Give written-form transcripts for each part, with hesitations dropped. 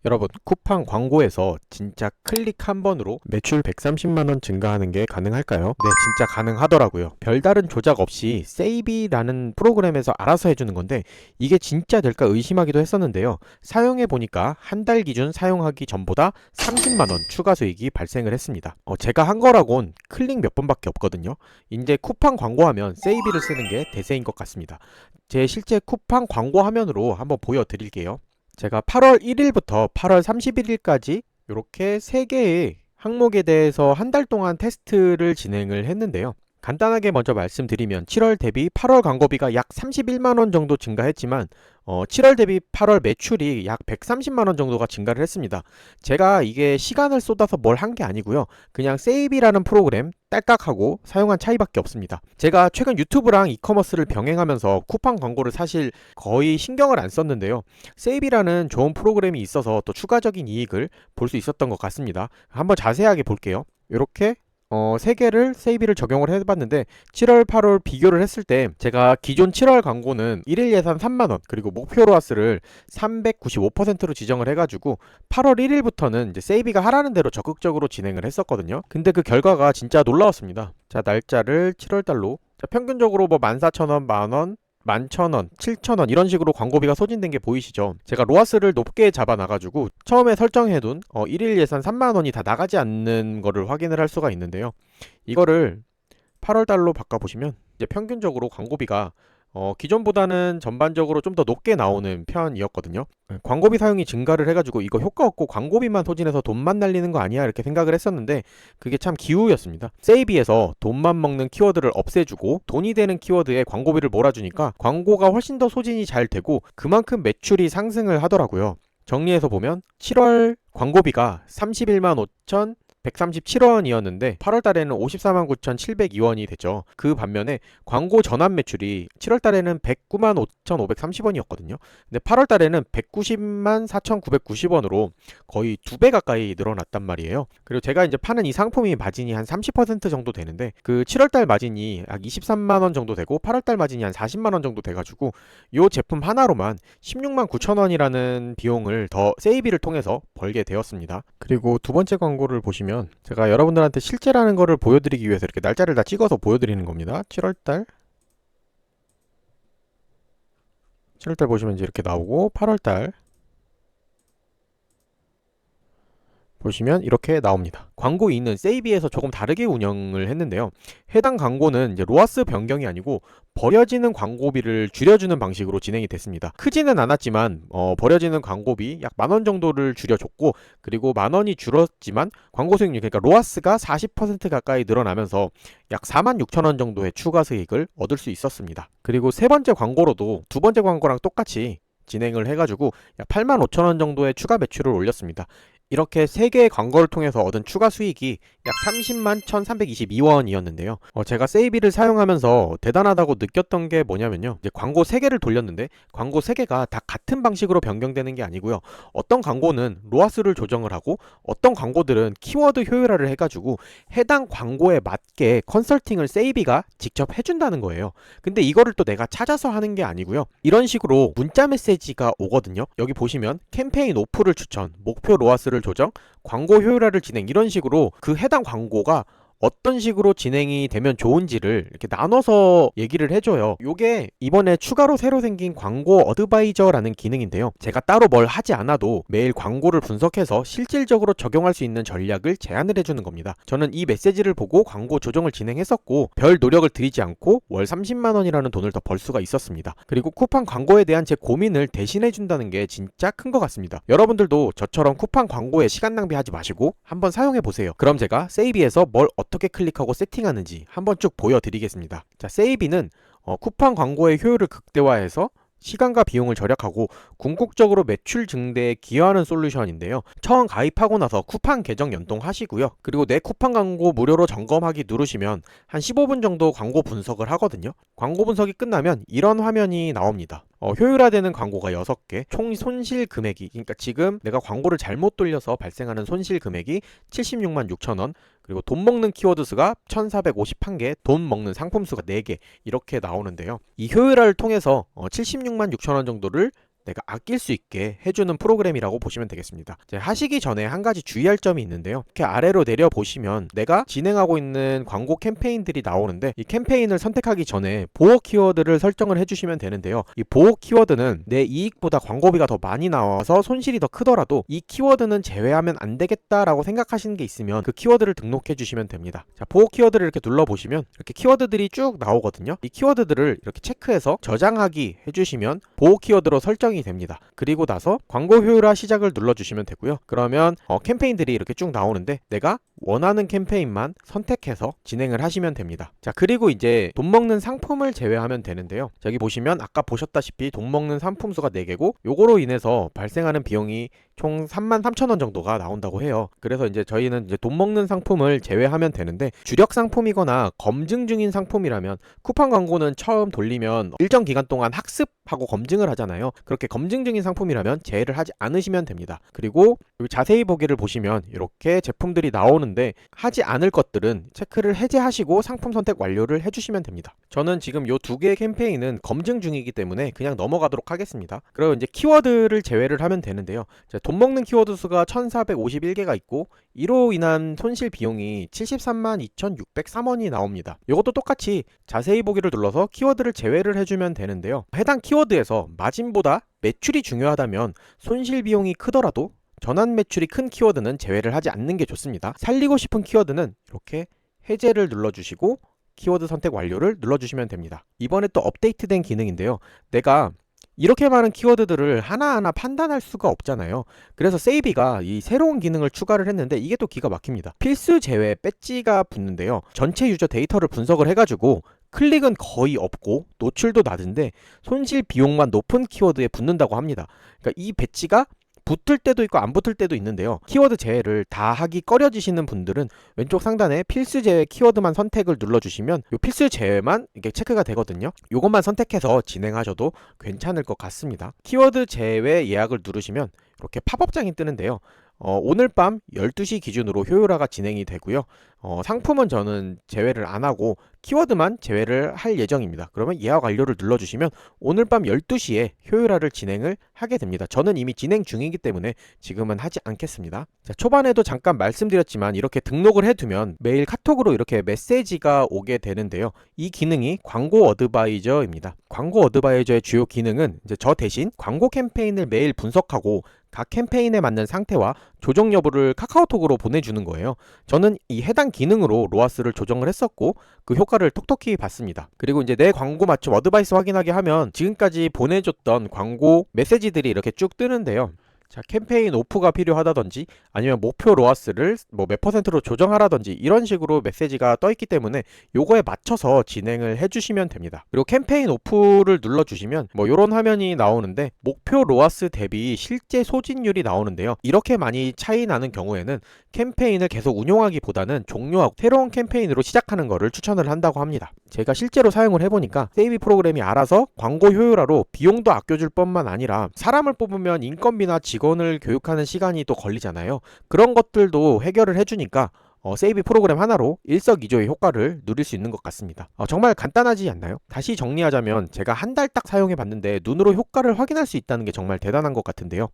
여러분, 쿠팡 광고에서 진짜 클릭 한 번으로 매출 130만원 증가하는 게 가능할까요? 네, 진짜 가능하더라고요. 별다른 조작 없이 세이비라는 프로그램에서 알아서 해주는 건데 이게 진짜 될까 의심하기도 했었는데요. 사용해보니까 한 달 기준 사용하기 전보다 30만원 추가 수익이 발생을 했습니다. 제가 한 거라곤 클릭 몇 번밖에 없거든요. 이제 쿠팡 광고하면 세이비를 쓰는 게 대세인 것 같습니다. 제 실제 쿠팡 광고 화면으로 한번 보여드릴게요. 제가 8월 1일부터 8월 31일까지 이렇게 3개의 항목에 대해서 한 달 동안 테스트를 진행을 했는데요. 간단하게 먼저 말씀드리면 7월 대비 8월 광고비가 약 31만원 정도 증가했지만 7월 대비 8월 매출이 약 130만원 정도가 증가를 했습니다. 제가 이게 시간을 쏟아서 뭘 한 게 아니고요. 그냥 세이비라는 프로그램 딸깍하고 사용한 차이밖에 없습니다. 제가 최근 유튜브랑 이커머스를 병행하면서 쿠팡 광고를 사실 거의 신경을 안 썼는데요. 세이비라는 좋은 프로그램이 있어서 또 추가적인 이익을 볼 수 있었던 것 같습니다. 한번 자세하게 볼게요. 이렇게 3개를 세이비를 적용을 해봤는데 7월, 8월 비교를 했을 때 제가 기존 7월 광고는 1일 예산 3만원 그리고 목표 로아스를 395%로 지정을 해가지고 8월 1일부터는 이제 세이비가 하라는 대로 적극적으로 진행을 했었거든요. 근데 그 결과가 진짜 놀라웠습니다. 자, 날짜를 7월달로 평균적으로 뭐 14,000원, 만원, 11,000원, 7,000원 이런 식으로 광고비가 소진된 게 보이시죠? 제가 로아스를 높게 잡아놔가지고 처음에 설정해둔 1일 예산 3만원이 다 나가지 않는 거를 확인을 할 수가 있는데요. 이거를 8월달로 바꿔보시면 이제 평균적으로 광고비가 기존보다는 전반적으로 좀 더 높게 나오는 편이었거든요. 광고비 사용이 증가를 해가지고 이거 효과 없고 광고비만 소진해서 돈만 날리는 거 아니야 이렇게 생각을 했었는데 그게 참 기우였습니다. 세이비에서 돈만 먹는 키워드를 없애주고 돈이 되는 키워드에 광고비를 몰아주니까 광고가 훨씬 더 소진이 잘 되고 그만큼 매출이 상승을 하더라고요. 정리해서 보면 7월 광고비가 31만 5천 137원이었는데 8월 달에는 54만 9,702원이 됐죠. 그 반면에 광고 전환 매출이 7월 달에는 109만 5,530원이었거든요. 근데 8월 달에는 190만 4,990원으로 거의 2배 가까이 늘어났단 말이에요. 그리고 제가 이제 파는 이 상품이 마진이 한 30% 정도 되는데 그 7월 달 마진이 약 23만 원 정도 되고 8월 달 마진이 한 40만 원 정도 돼가지고 이 제품 하나로만 16만 9천 원이라는 비용을 더 세이비를 통해서 벌게 되었습니다. 그리고 두 번째 광고를 보시면 제가 여러분들한테 실제라는 거를 보여드리기 위해서 이렇게 날짜를 다 찍어서 보여드리는 겁니다. 7월달 보시면 이제 이렇게 나오고 8월달 보시면 이렇게 나옵니다. 광고 있는 세이비에서 조금 다르게 운영을 했는데요. 해당 광고는 이제 로아스 변경이 아니고 버려지는 광고비를 줄여주는 방식으로 진행이 됐습니다. 크지는 않았지만 버려지는 광고비 약 10,000원 정도를 줄여줬고 그리고 10,000원이 줄었지만 광고 수익률 그러니까 로아스가 40% 가까이 늘어나면서 약 46,000원 정도의 추가 수익을 얻을 수 있었습니다. 그리고 세 번째 광고로도 두 번째 광고랑 똑같이 진행을 해가지고 약 85,000원 정도의 추가 매출을 올렸습니다. 이렇게 3개의 광고를 통해서 얻은 추가 수익이 약 30만 1,322원이었는데요. 제가 세이비를 사용하면서 대단하다고 느꼈던 게 뭐냐면요. 이제 광고 3개를 돌렸는데 광고 3개가 다 같은 방식으로 변경되는 게 아니고요. 어떤 광고는 로아스를 조정을 하고 어떤 광고들은 키워드 효율화를 해가지고 해당 광고에 맞게 컨설팅을 세이비가 직접 해준다는 거예요. 근데 이거를 또 내가 찾아서 하는 게 아니고요. 이런 식으로 문자 메시지가 오거든요. 여기 보시면 캠페인 오프를 추천, 목표 로아스를 조정, 광고 효율화를 진행 이런 식으로 그 해당 광고가 어떤 식으로 진행이 되면 좋은지를 이렇게 나눠서 얘기를 해줘요. 요게 이번에 추가로 새로 생긴 광고 어드바이저라는 기능인데요. 제가 따로 뭘 하지 않아도 매일 광고를 분석해서 실질적으로 적용할 수 있는 전략을 제안을 해주는 겁니다. 저는 이 메시지를 보고 광고 조정을 진행했었고 별 노력을 들이지 않고 월 30만 원이라는 돈을 더 벌 수가 있었습니다. 그리고 쿠팡 광고에 대한 제 고민을 대신해준다는 게 진짜 큰 것 같습니다. 여러분들도 저처럼 쿠팡 광고에 시간 낭비하지 마시고 한번 사용해보세요. 그럼 제가 세이비에서 뭘 어떻게 클릭하고 세팅하는지 한번 쭉 보여드리겠습니다. 자, 세이비는 쿠팡 광고의 효율을 극대화해서 시간과 비용을 절약하고 궁극적으로 매출 증대에 기여하는 솔루션인데요. 처음 가입하고 나서 쿠팡 계정 연동하시고요. 그리고 내 쿠팡 광고 무료로 점검하기 누르시면 한 15분 정도 광고 분석을 하거든요. 광고 분석이 끝나면 이런 화면이 나옵니다. 효율화되는 광고가 6개, 총 손실 금액이 그러니까 지금 내가 광고를 잘못 돌려서 발생하는 손실 금액이 76만 6천 원, 그리고 돈 먹는 키워드 수가 1451개, 돈 먹는 상품 수가 4개 이렇게 나오는데요. 이 효율화를 통해서 76만 6천 원 정도를 내가 아낄 수 있게 해주는 프로그램이라고 보시면 되겠습니다. 이제 하시기 전에 한 가지 주의할 점이 있는데요. 이렇게 아래로 내려 보시면 내가 진행하고 있는 광고 캠페인들이 나오는데 이 캠페인을 선택하기 전에 보호 키워드를 설정을 해주시면 되는데요. 이 보호 키워드는 내 이익보다 광고비가 더 많이 나와서 손실이 더 크더라도 이 키워드는 제외하면 안 되겠다라고 생각하시는 게 있으면 그 키워드를 등록해 주시면 됩니다. 자, 보호 키워드를 이렇게 눌러보시면 이렇게 키워드들이 쭉 나오거든요. 이 키워드들을 이렇게 체크해서 저장하기 해주시면 보호 키워드로 설정이 됩니다. 그리고 나서 광고 효율화 시작을 눌러주시면 되고요. 그러면 캠페인들이 이렇게 쭉 나오는데 내가 원하는 캠페인만 선택해서 진행을 하시면 됩니다. 자, 그리고 이제 돈 먹는 상품을 제외하면 되는데요. 여기 보시면 아까 보셨다시피 돈 먹는 상품 수가 4개고 요거로 인해서 발생하는 비용이 총 33,000원 정도가 나온다고 해요. 그래서 이제 저희는 이제 돈 먹는 상품을 제외하면 되는데 주력 상품이거나 검증 중인 상품이라면 쿠팡 광고는 처음 돌리면 일정 기간 동안 학습하고 검증을 하잖아요. 그렇게 검증 중인 상품이라면 제외를 하지 않으시면 됩니다. 그리고 자세히 보기를 보시면 이렇게 제품들이 나오는데 하지 않을 것들은 체크를 해제하시고 상품 선택 완료를 해주시면 됩니다. 저는 지금 요 2개의 캠페인은 검증 중이기 때문에 그냥 넘어가도록 하겠습니다. 그리고 이제 키워드를 제외를 하면 되는데요. 돈 먹는 키워드 수가 1451개가 있고 이로 인한 손실 비용이 73만 2,603원이 나옵니다. 이것도 똑같이 자세히 보기를 눌러서 키워드를 제외를 해주면 되는데요. 해당 키워드에서 마진보다 매출이 중요하다면 손실 비용이 크더라도 전환 매출이 큰 키워드는 제외를 하지 않는 게 좋습니다. 살리고 싶은 키워드는 이렇게 해제를 눌러주시고 키워드 선택 완료를 눌러주시면 됩니다. 이번에 또 업데이트된 기능인데요. 내가 이렇게 많은 키워드들을 하나하나 판단할 수가 없잖아요. 그래서 세이비가 이 새로운 기능을 추가를 했는데 이게 또 기가 막힙니다. 필수 제외 배지가 붙는데요. 전체 유저 데이터를 분석을 해가지고 클릭은 거의 없고 노출도 낮은데 손실 비용만 높은 키워드에 붙는다고 합니다. 그러니까 이 배지가 붙을 때도 있고 안 붙을 때도 있는데요. 키워드 제외를 다 하기 꺼려지시는 분들은 왼쪽 상단에 필수 제외 키워드만 선택을 눌러주시면 이 필수 제외만 이게 체크가 되거든요. 이것만 선택해서 진행하셔도 괜찮을 것 같습니다. 키워드 제외 예약을 누르시면 이렇게 팝업장이 뜨는데요. 오늘 밤 12시 기준으로 효율화가 진행이 되고요. 상품은 저는 제외를 안 하고 키워드만 제외를 할 예정입니다. 그러면 예약 완료를 눌러주시면 오늘 밤 12시에 효율화를 진행을 하게 됩니다. 저는 이미 진행 중이기 때문에 지금은 하지 않겠습니다. 자, 초반에도 잠깐 말씀드렸지만 이렇게 등록을 해두면 매일 카톡으로 이렇게 메시지가 오게 되는데요. 이 기능이 광고 어드바이저입니다. 광고 어드바이저의 주요 기능은 이제 저 대신 광고 캠페인을 매일 분석하고 각 캠페인에 맞는 상태와 조정 여부를 카카오톡으로 보내주는 거예요. 저는 이 해당 기능으로 로아스를 조정을 했었고 그 효과를 톡톡히 봤습니다. 그리고 이제 내 광고 맞춤 어드바이스 확인하게 하면 지금까지 보내줬던 광고 메시지들이 이렇게 쭉 뜨는데요. 자, 캠페인 오프가 필요하다든지 아니면 목표 로아스를 뭐 몇 퍼센트로 조정하라든지 이런 식으로 메시지가 떠 있기 때문에 요거에 맞춰서 진행을 해주시면 됩니다. 그리고 캠페인 오프를 눌러주시면 뭐 요런 화면이 나오는데 목표 로아스 대비 실제 소진율이 나오는데요. 이렇게 많이 차이 나는 경우에는 캠페인을 계속 운용하기보다는 종료하고 새로운 캠페인으로 시작하는 거를 추천을 한다고 합니다. 제가 실제로 사용을 해보니까 세이비 프로그램이 알아서 광고 효율화로 비용도 아껴줄 뿐만 아니라 사람을 뽑으면 인건비나 직원을 교육하는 시간이 또 걸리잖아요. 그런 것들도 해결을 해주니까 세이비 프로그램 하나로 일석이조의 효과를 누릴 수 있는 것 같습니다. 정말 간단하지 않나요? 다시 정리하자면 제가 한 달 딱 사용해 봤는데 눈으로 효과를 확인할 수 있다는 게 정말 대단한 것 같은데요.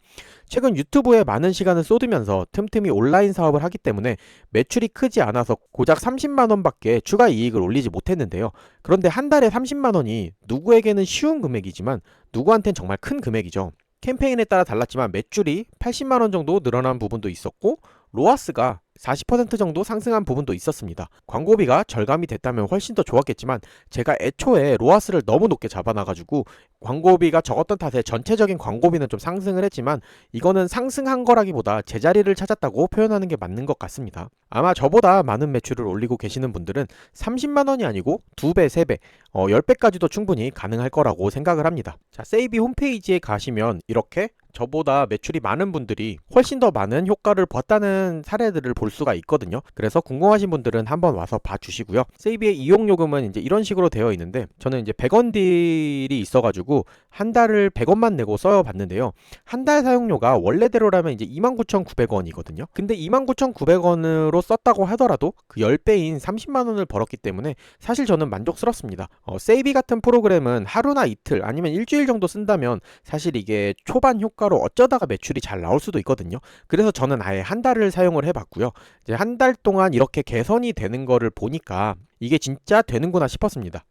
최근 유튜브에 많은 시간을 쏟으면서 틈틈이 온라인 사업을 하기 때문에 매출이 크지 않아서 고작 30만원 밖에 추가 이익을 올리지 못했는데요. 그런데 한 달에 30만원이 누구에게는 쉬운 금액이지만 누구한텐 정말 큰 금액이죠. 캠페인에 따라 달랐지만 매출이 80만원 정도 늘어난 부분도 있었고 로아스가 40% 정도 상승한 부분도 있었습니다. 광고비가 절감이 됐다면 훨씬 더 좋았겠지만 제가 애초에 로아스를 너무 높게 잡아놔가지고 광고비가 적었던 탓에 전체적인 광고비는 좀 상승을 했지만 이거는 상승한 거라기보다 제자리를 찾았다고 표현하는 게 맞는 것 같습니다. 아마 저보다 많은 매출을 올리고 계시는 분들은 30만원이 아니고 2배, 3배, 10배까지도 충분히 가능할 거라고 생각을 합니다. 자, 세이비 홈페이지에 가시면 이렇게 저보다 매출이 많은 분들이 훨씬 더 많은 효과를 봤다는 사례들을 볼 볼 수가 있거든요. 그래서 궁금하신 분들은 한번 와서 봐주시고요. 세이비의 이용 요금은 이제 이런 식으로 되어 있는데, 저는 이제 100원 딜이 있어가지고 한 달을 100원만 내고 써봤는데요. 한 달 사용료가 원래대로라면 이제 29,900원이거든요. 근데 29,900원으로 썼다고 하더라도 그 10배인 30만 원을 벌었기 때문에 사실 저는 만족스럽습니다. 세이비 같은 프로그램은 하루나 이틀 아니면 일주일 정도 쓴다면 사실 이게 초반 효과로 어쩌다가 매출이 잘 나올 수도 있거든요. 그래서 저는 아예 한 달을 사용을 해봤고요. 이제 한 달 동안 이렇게 개선이 되는 거를 보니까 이게 진짜 되는구나 싶었습니다.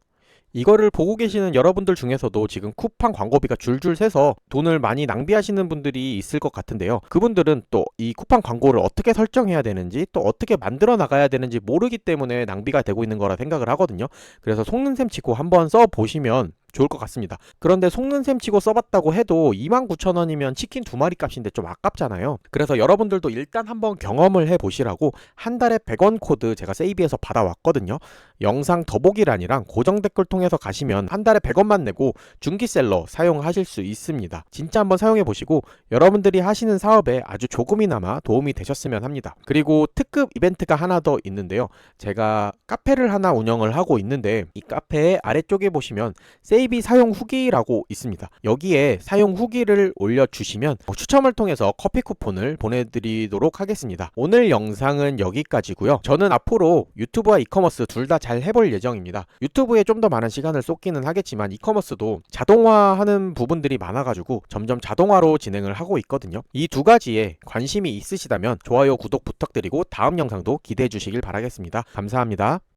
이거를 보고 계시는 여러분들 중에서도 지금 쿠팡 광고비가 줄줄 새서 돈을 많이 낭비하시는 분들이 있을 것 같은데요. 그분들은 또 이 쿠팡 광고를 어떻게 설정해야 되는지, 또 어떻게 만들어 나가야 되는지 모르기 때문에 낭비가 되고 있는 거라 생각을 하거든요. 그래서 속는 셈 치고 한번 써보시면 좋을 것 같습니다. 그런데 속는 셈 치고 써봤다고 해도 29,000원이면 치킨 2마리 값인데 좀 아깝잖아요. 그래서 여러분들도 일단 한번 경험을 해보시라고 한 달에 100원 코드 제가 세이비에서 받아왔거든요. 영상 더보기란이랑 고정 댓글 통해서 가시면 한 달에 100원만 내고 중기셀러 사용하실 수 있습니다. 진짜 한번 사용해보시고 여러분들이 하시는 사업에 아주 조금이나마 도움이 되셨으면 합니다. 그리고 특급 이벤트가 하나 더 있는데요. 제가 카페를 하나 운영을 하고 있는데, 이 카페의 아래쪽에 보시면 세이비 사용 후기라고 있습니다. 여기에 사용 후기를 올려주시면 추첨을 통해서 커피 쿠폰을 보내드리도록 하겠습니다. 오늘 영상은 여기까지고요. 저는 앞으로 유튜브와 이커머스 둘 다 잘 해볼 예정입니다. 유튜브에 좀 더 많은 시간을 쏟기는 하겠지만 이커머스도 자동화하는 부분들이 많아가지고 점점 자동화로 진행을 하고 있거든요. 이 두 가지에 관심이 있으시다면 좋아요, 구독 부탁드리고 다음 영상도 기대해 주시길 바라겠습니다. 감사합니다.